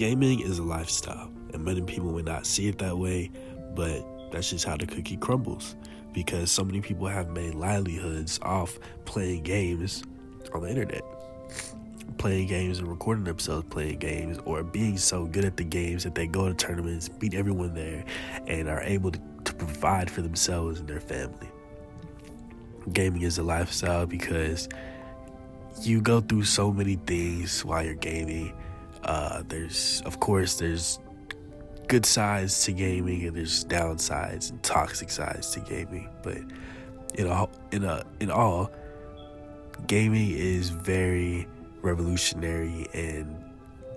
Gaming is a lifestyle, and many people may not see it that way, but that's just how the cookie crumbles, because so many people have made livelihoods off playing games on the internet, playing games and recording themselves playing games, or being so good at the games that they go to tournaments, beat everyone there, and are able to provide for themselves and their family. Gaming is a lifestyle because you go through so many things while you're gaming. There's good sides to gaming, and there's downsides and toxic sides to gaming. But in all, gaming is very revolutionary, and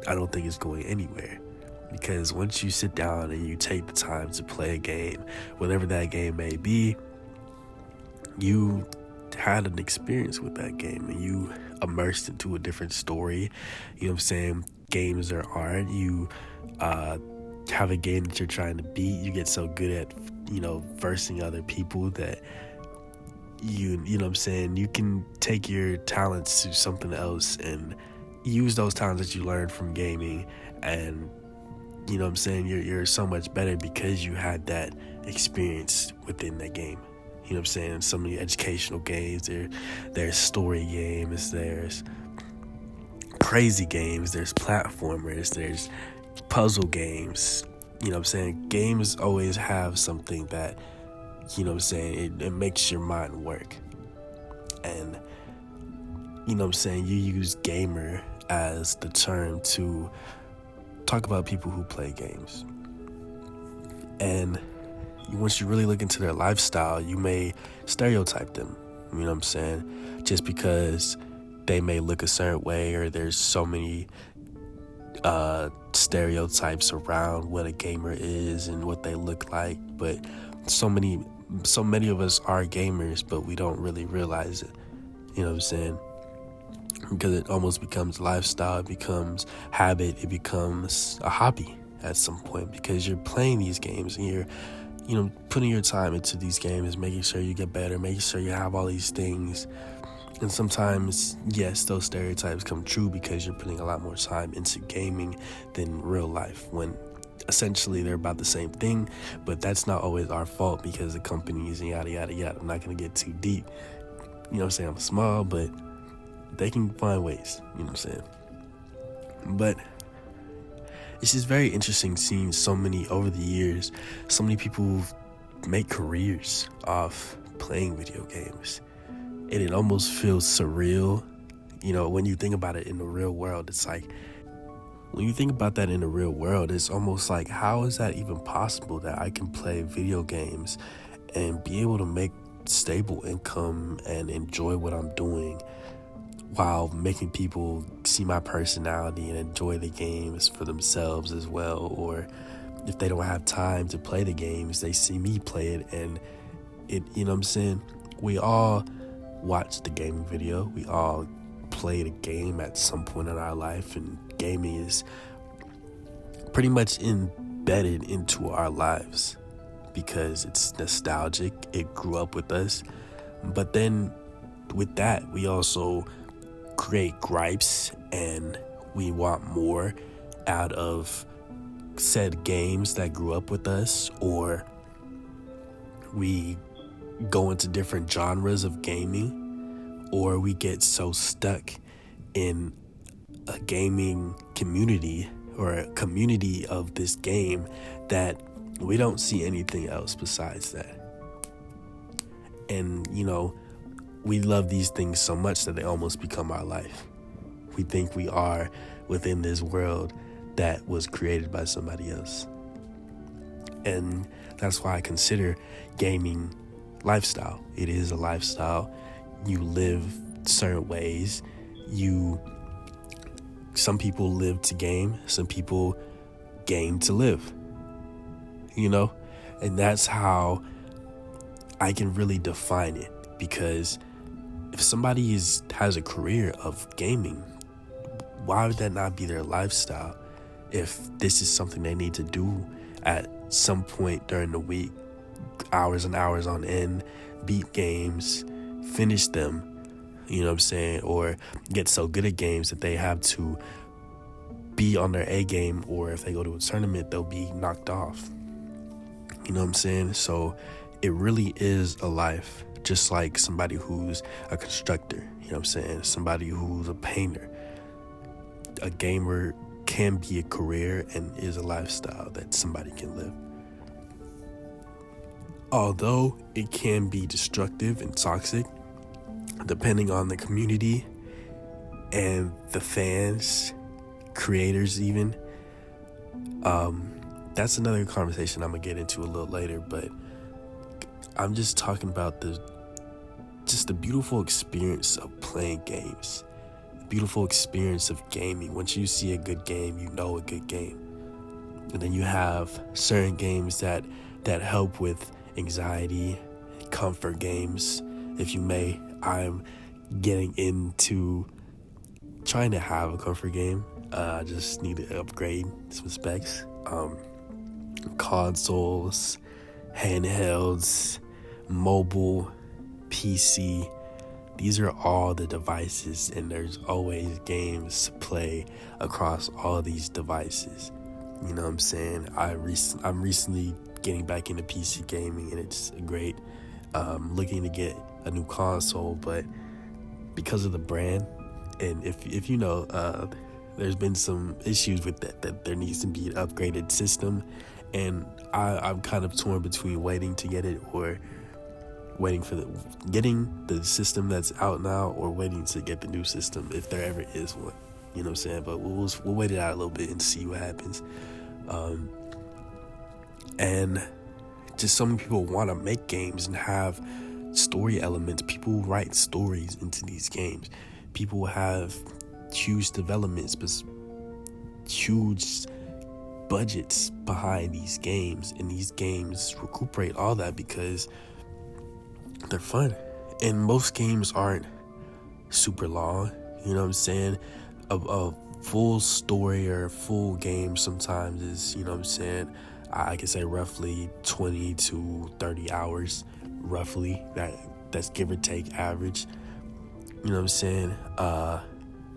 I don't think it's going anywhere. Because once you sit down and you take the time to play a game, whatever that game may be, you had an experience with that game and you immersed into a different story. You know what I'm saying? Games are art. You have a game that you're trying to beat. You get so good at, versing other people that you know what I'm saying, you can take your talents to something else and use those talents that you learned from gaming, and you know what I'm saying, you're so much better because you had that experience within that game. You know what I'm saying? So many educational games. There's story games. There's crazy games. There's platformers. There's puzzle games. You know what I'm saying? Games always have something that, you know what I'm saying, it makes your mind work. And, you know what I'm saying, you use gamer as the term to talk about people who play games. And once you really look into their lifestyle, you may stereotype them, you know what I'm saying? Just because they may look a certain way, or there's so many stereotypes around what a gamer is and what they look like. But so many of us are gamers, but we don't really realize it, you know what I'm saying? Because it almost becomes lifestyle, it becomes habit, it becomes a hobby at some point, because you're playing these games and you're putting your time into these games, making sure you get better, making sure you have all these things. And sometimes, yes, those stereotypes come true because you're putting a lot more time into gaming than real life, when essentially they're about the same thing. But that's not always our fault, because the companies and yada, yada, yada. I'm not going to get too deep. You know what I'm saying? I'm small, but they can find ways. You know what I'm saying? But it's just very interesting seeing over the years, so many people make careers off playing video games. And it almost feels surreal. When you think about it in the real world, it's like, when you think about that in the real world, it's almost like, how is that even possible that I can play video games and be able to make stable income and enjoy what I'm doing, while making people see my personality and enjoy the games for themselves as well? Or if they don't have time to play the games, they see me play it, and it, you know what I'm saying? We all watch the gaming video. We all play the game at some point in our life, and gaming is pretty much embedded into our lives because it's nostalgic. It grew up with us. But then with that, we also create gripes, and we want more out of said games that grew up with us, or we go into different genres of gaming, or we get so stuck in a gaming community, or a community of this game, that we don't see anything else besides that. And we love these things so much that they almost become our life. We think we are within this world that was created by somebody else. And that's why I consider gaming lifestyle. It is a lifestyle. You live certain ways. Some people live to game. Some people game to live. And that's how I can really define it. Because if somebody has a career of gaming, why would that not be their lifestyle? If this is something they need to do at some point during the week, hours and hours on end, beat games, finish them, you know what I'm saying? Or get so good at games that they have to be on their A game, or if they go to a tournament, they'll be knocked off. You know what I'm saying? So it really is a life, just like somebody who's a constructor, you know what I'm saying? Somebody who's a painter. A gamer can be a career and is a lifestyle that somebody can live. Although it can be destructive and toxic, depending on the community and the fans, creators even. That's another conversation I'm gonna get into a little later, but I'm just talking about the beautiful experience of playing games. The beautiful experience of gaming. Once you see a good game, you know a good game. And then you have certain games that help with anxiety, comfort games, if you may. I'm getting into trying to have a comfort game. I just need to upgrade some specs. Consoles, handhelds, mobile, PC. These are all the devices, and there's always games to play across all these devices. You know what I'm saying? I'm recently getting back into PC gaming, and it's great. Looking to get a new console, but because of the brand, and if you know, there's been some issues with that there needs to be an upgraded system, and I'm kind of torn between waiting to get it or waiting for getting the system that's out now, or waiting to get the new system if there ever is one. You know what I'm saying? But we'll wait it out a little bit and see what happens. And just so many people want to make games and have story elements. People write stories into these games. People have huge developments, but huge budgets behind these games, and these games recuperate all that because they're fun. And most games aren't super long. You know what I'm saying? A full story or a full game sometimes is, you know what I'm saying, I can say roughly 20 to 30 hours, roughly. That's give or take average. You know what I'm saying?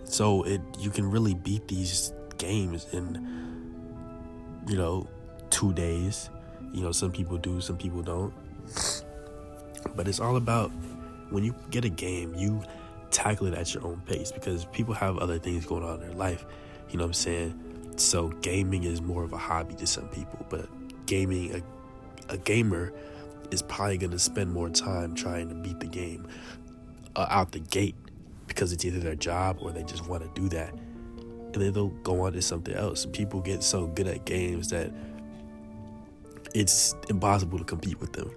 So you can really beat these games in, 2 days. Some people do, some people don't. But it's all about, when you get a game, you tackle it at your own pace, because people have other things going on in their life. You know what I'm saying? So gaming is more of a hobby to some people, but gaming, a gamer is probably going to spend more time trying to beat the game out the gate, because it's either their job or they just want to do that. And then they'll go on to something else. People get so good at games that it's impossible to compete with them.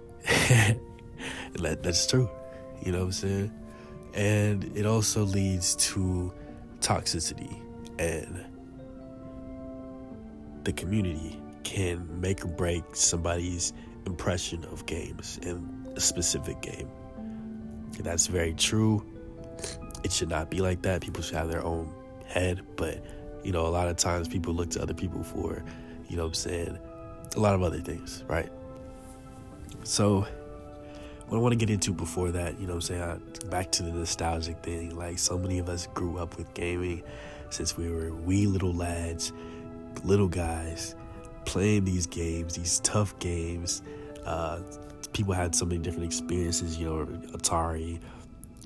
And that's true. You know what I'm saying? And it also leads to toxicity, and the community can make or break somebody's impression of games and a specific game. And that's very true. It should not be like that. People should have their own head, but a lot of times people look to other people for, you know what I'm saying, a lot of other things, right? So what I want to get into before that, you know what I'm saying, back to the nostalgic thing. Like, so many of us grew up with gaming since we were wee little lads, little guys, playing these games, these tough games. People had so many different experiences, Atari,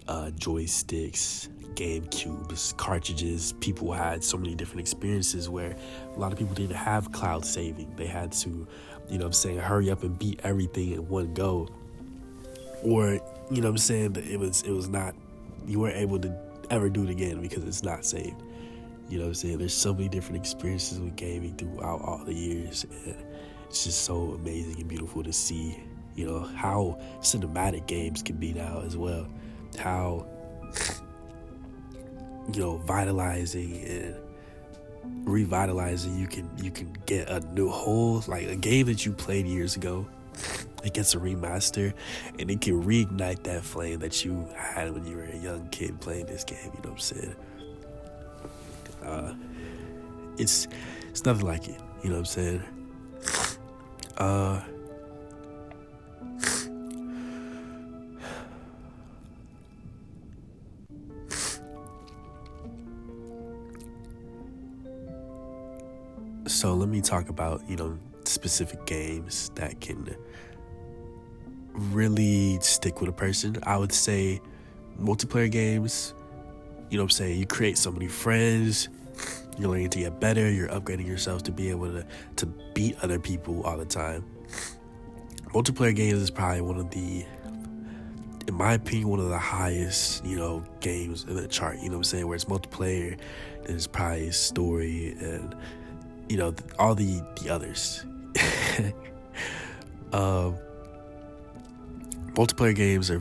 joysticks, GameCubes, cartridges. People had so many different experiences where a lot of people didn't have cloud saving. They had to, hurry up and beat everything in one go. Or, it was not, you weren't able to ever do it again because it's not saved. There's so many different experiences with gaming throughout all the years, and it's just so amazing and beautiful to see, how cinematic games can be now as well. How, vitalizing and revitalizing you can get a new whole, like a game that you played years ago. It gets a remaster, and it can reignite that flame that you had when you were a young kid playing this game. You know what I'm saying? It's nothing like it. You know what I'm saying? So let me talk about, specific games that can really stick with a person. I would say multiplayer games, you create so many friends, you're learning to get better, you're upgrading yourself to be able to beat other people all the time. Multiplayer games is probably in my opinion, one of the highest, games in the chart, where it's multiplayer, there's probably story and, all the others. Multiplayer games are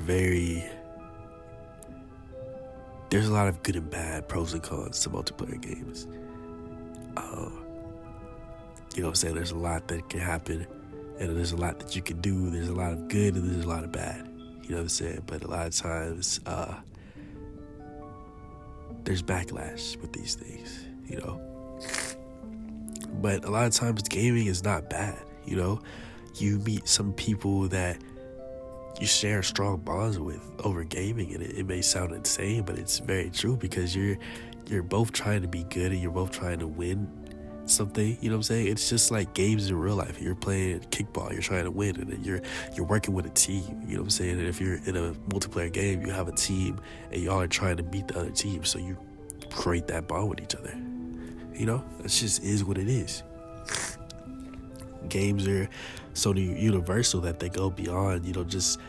there's a lot of good and bad, pros and cons to multiplayer games. There's a lot that can happen, and there's a lot that you can do. There's a lot of good and there's a lot of bad. But a lot of times, there's backlash with these things, But a lot of times gaming is not bad, You meet some people that you share strong bonds with over gaming, and it may sound insane, but it's very true because you're both trying to be good and you're both trying to win something. It's just like games in real life. You're playing kickball, you're trying to win, and then you're working with a team. And if you're in a multiplayer game, you have a team and y'all are trying to beat the other team, so you create that bond with each other. It just is what it is. Games are so universal that they go beyond, just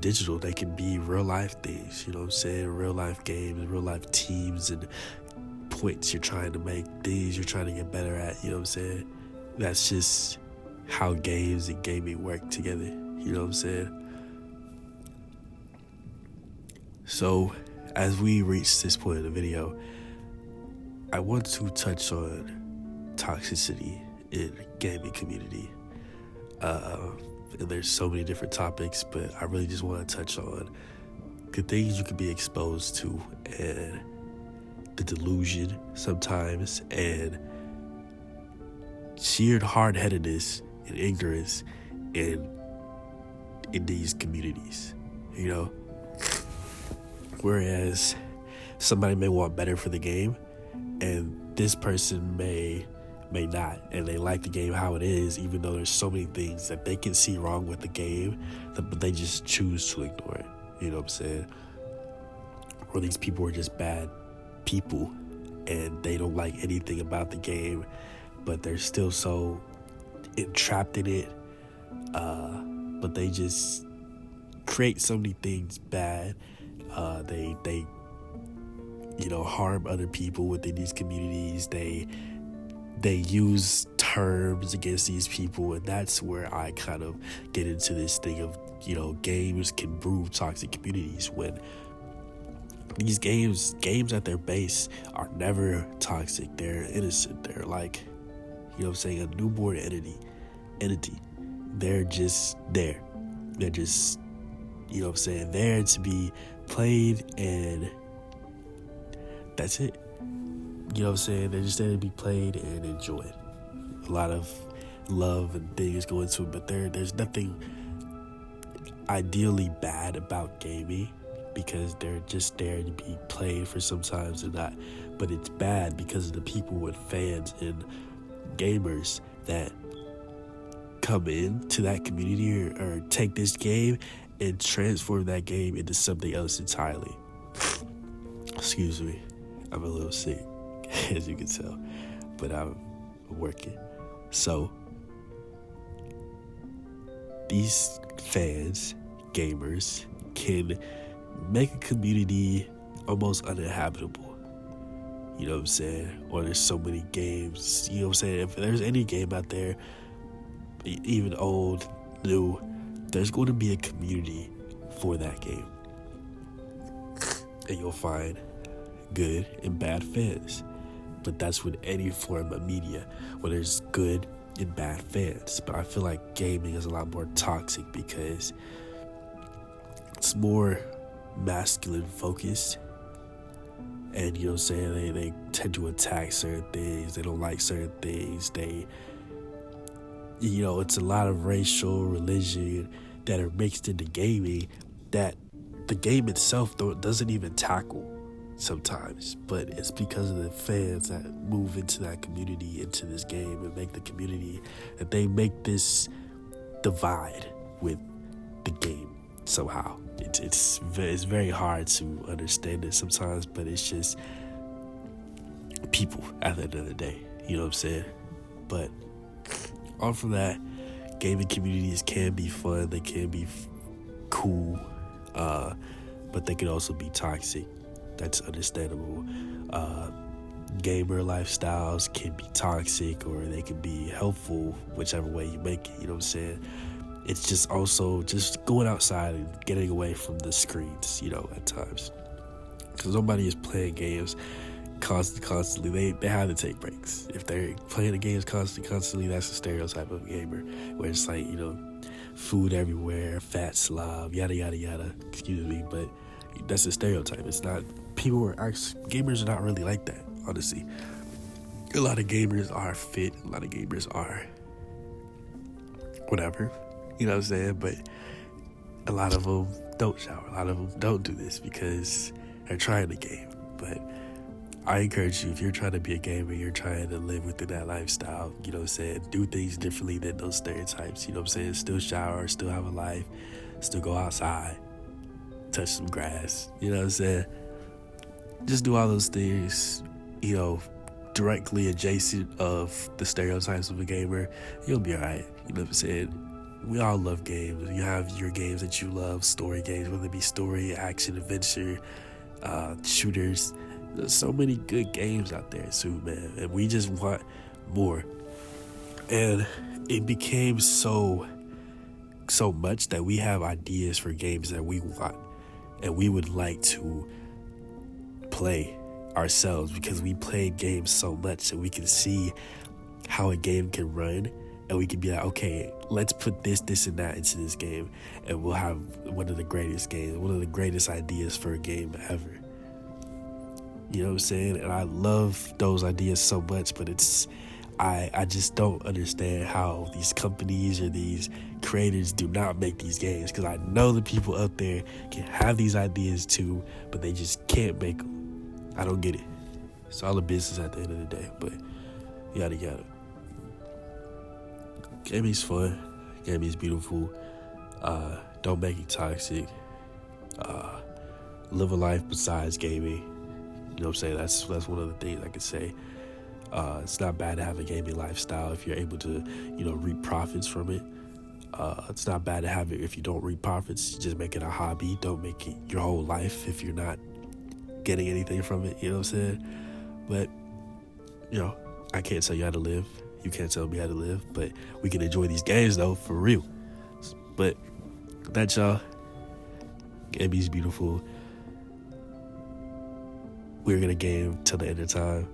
digital. They can be real life things, real life games, real life teams, and points you're trying to make, things you're trying to get better at. That's just how games and gaming work together. So as we reach this point in the video, I want to touch on toxicity in gaming community. And there's so many different topics, but I really just want to touch on the things you can be exposed to, and the delusion sometimes, and sheer hard-headedness and ignorance in these communities, Whereas somebody may want better for the game, and this person may not, and they like the game how it is, even though there's so many things that they can see wrong with the game, but they just choose to ignore it. Or these people are just bad people and they don't like anything about the game, but they're still so entrapped in it, but they just create so many things bad. They harm other people within these communities. They use terms against these people, and that's where I kind of get into this thing of, games can brew toxic communities, when these games at their base are never toxic. They're innocent. They're like, a newborn entity. They're just there. They're just, there to be played, and that's it. They're just there to be played and enjoyed. A lot of love and things go into it, but there's nothing ideally bad about gaming, because they're just there to be played for sometimes and not. But it's bad because of the people and fans and gamers that come into that community or take this game and transform that game into something else entirely. Excuse me, I'm a little sick, as you can tell, but I'm working. So these fans, gamers, can make a community almost uninhabitable. Or there's so many games, if there's any game out there, even old, new, there's going to be a community for that game. And you'll find good and bad fans. But that's with any form of media, where there's good and bad fans. But I feel like gaming is a lot more toxic because it's more masculine focused. And they tend to attack certain things. They don't like certain things. It's a lot of racial, religion that are mixed into gaming that the game itself doesn't even tackle. sometimes, but it's because of the fans that move into that community, into this game, and make the community, that they make this divide with the game somehow. It's very hard to understand it sometimes, but it's just people at the end of the day, you know what I'm saying? But off of that, gaming communities can be fun, they can be cool, but they can also be toxic. That's understandable. Gamer lifestyles can be toxic, or they can be helpful, whichever way you make it, you know what I'm saying? It's just also just going outside and getting away from the screens, you know, at times. Because nobody is playing games constantly. They have to take breaks. If they're playing the games constantly, that's a stereotype of a gamer, where it's like, you know, food everywhere, fat slob, yada yada yada, excuse me, but that's a stereotype. It's not, gamers are not really like that, honestly. A lot of gamers are fit, a lot of gamers are whatever, you know what I'm saying? But a lot of them don't shower, a lot of them don't do this because they're trying the game. But I encourage you, if you're trying to be a gamer, you're trying to live within that lifestyle, you know what I'm saying? Do things differently than those stereotypes, you know what I'm saying? Still shower, still have a life, still go outside, touch some grass, you know what I'm saying? Just do all those things, you know, directly adjacent of the stereotypes of a gamer. You'll be all right, you know what I'm saying? We all love games. You have your games that you love, story games, whether it be story, action, adventure, shooters. There's so many good games out there too, man, and we just want more. And it became so much that we have ideas for games that we want and we would like to play ourselves, because we play games so much and we can see how a game can run, and we can be like, okay, let's put this and that into this game, and we'll have one of the greatest games, one of the greatest ideas for a game ever. You know what I'm saying? And I love those ideas so much, but I just don't understand how these companies or these creators do not make these games, because I know the people out there can have these ideas too, but they just can't make them. I don't get it. It's all a business at the end of the day, but yada yada. Gaming's fun. Gaming's beautiful. Don't make it toxic. Live a life besides gaming. You know what I'm saying? That's one of the things I could say. It's not bad to have a gaming lifestyle if you're able to, you know, reap profits from it. It's not bad to have it if you don't reap profits. Just make it a hobby. Don't make it your whole life if you're not getting anything from it. You know what I'm saying? But, you know, I can't tell you how to live. You can't tell me how to live. But we can enjoy these games, though, for real. But that's y'all. Gaming's beautiful. We're gonna game till the end of time.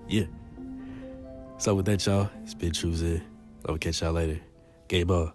Yeah. So with that, y'all, it's been Truzy. I'll catch y'all later. Game on.